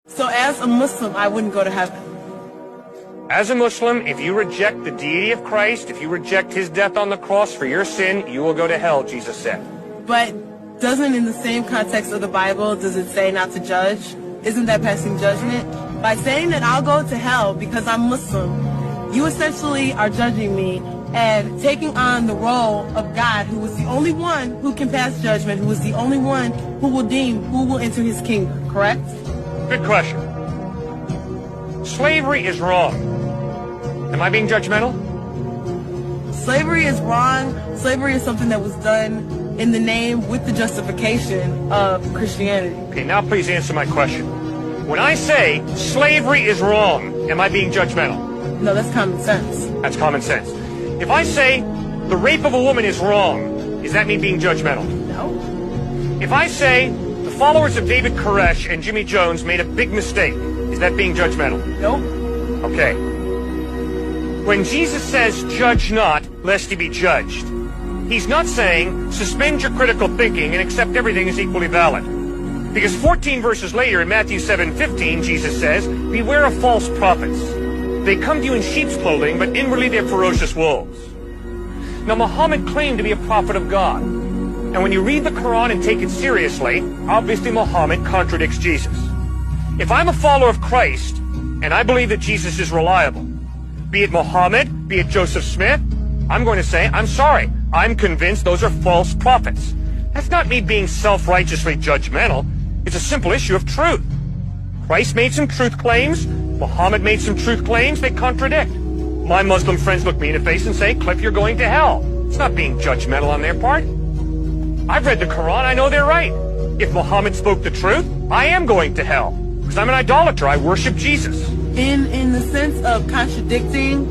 So as a Muslim, I wouldn't go to heaven. As a Muslim, if you reject the deity of Christ, if you reject his death on the cross for your sin, you will go to hell, Jesus said. But doesn't in the same context of the Bible, does it say not to judge? Isn't that passing judgment? By saying that I'll go to hell because I'm Muslim, you essentially are judging me and taking on the role of God, who is the only one who can pass judgment, who is the only one who will deem who will enter his kingdom, correct? Good question. Slavery is wrong. Am I being judgmental? Slavery is wrong. Slavery is something that was done in the name with the justification of Christianity. Okay, now please answer my question. When I say slavery is wrong, am I being judgmental? No, that's common sense. That's common sense. If I say the rape of a woman is wrong, is that me being judgmental? No. If I say the followers of David Koresh and Jimmy Jones made a big mistake, is that being judgmental? Nope. Okay. When Jesus says, judge not, lest ye be judged, he's not saying, suspend your critical thinking and accept everything as equally valid. Because 14 verses later in Matthew 7:15, Jesus says, beware of false prophets. They come to you in sheep's clothing, but inwardly they're ferocious wolves. Now, Muhammad claimed to be a prophet of God. And when you read the Quran and take it seriously, obviously Muhammad contradicts Jesus. If I'm a follower of Christ, and I believe that Jesus is reliable, be it Muhammad, be it Joseph Smith, I'm going to say, I'm sorry, I'm convinced those are false prophets. That's not me being self-righteously judgmental. It's a simple issue of truth. Christ made some truth claims, Muhammad made some truth claims, they contradict. My Muslim friends look me in the face and say, Cliff, you're going to hell. It's not being judgmental on their part. I've read the Quran, I know they're right. If Muhammad spoke the truth, I am going to hell. Because I'm an idolater, I worship Jesus. In the sense of contradicting,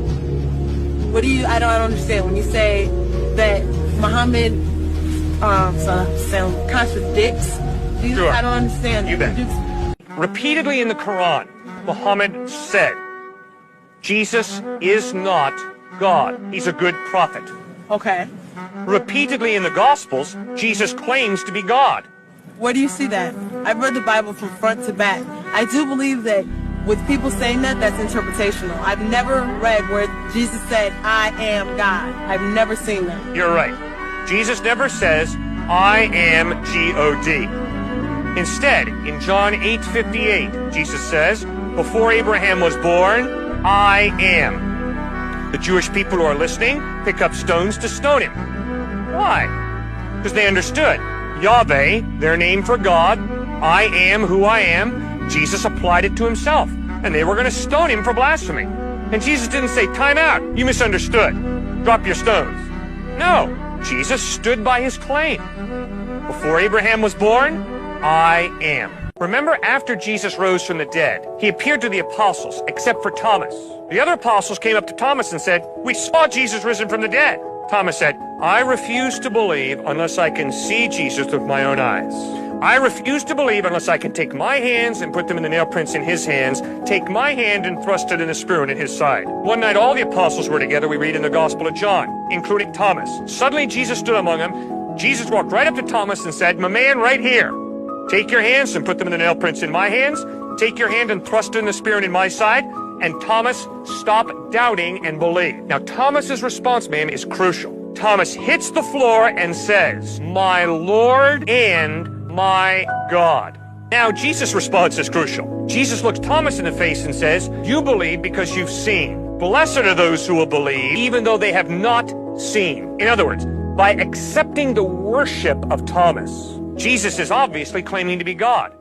I don't understand when you say that Muhammad contradicts Jesus. Sure. I don't understand. You bet. Repeatedly in the Quran, Muhammad said, Jesus is not God. He's a good prophet. Okay. Repeatedly in the Gospels, Jesus claims to be God. Where do you see that? I've read the Bible from front to back. I do believe that with people saying that, that's interpretational. I've never read where Jesus said, I am God. I've never seen that. You're right. Jesus never says, I am G-O-D. Instead, in John 8:58, Jesus says, before Abraham was born, I am. The Jewish people who are listening pick up stones to stone him. Why? Because they understood. Yahweh, their name for God, I am who I am, Jesus applied it to himself. And they were going to stone him for blasphemy. And Jesus didn't say, time out, you misunderstood. Drop your stones. No, Jesus stood by his claim. Before Abraham was born, I am. Remember, after Jesus rose from the dead, he appeared to the apostles, except for Thomas. The other apostles came up to Thomas and said, we saw Jesus risen from the dead. Thomas said, I refuse to believe unless I can see Jesus with my own eyes. I refuse to believe unless I can take my hands and put them in the nail prints in his hands, take my hand and thrust it in the spear in his side. One night all the apostles were together, we read in the Gospel of John, including Thomas. Suddenly Jesus stood among them. Jesus walked right up to Thomas and said, my man, right here. Take your hands and put them in the nail prints in my hands. Take your hand and thrust it in the spear in my side. And Thomas stopped doubting and believed. Now Thomas's response, ma'am, is crucial. Thomas hits the floor and says, my Lord and my God. Now Jesus' response is crucial. Jesus looks Thomas in the face and says, you believe because you've seen. Blessed are those who will believe even though they have not seen. In other words, by accepting the worship of Thomas, Jesus is obviously claiming to be God.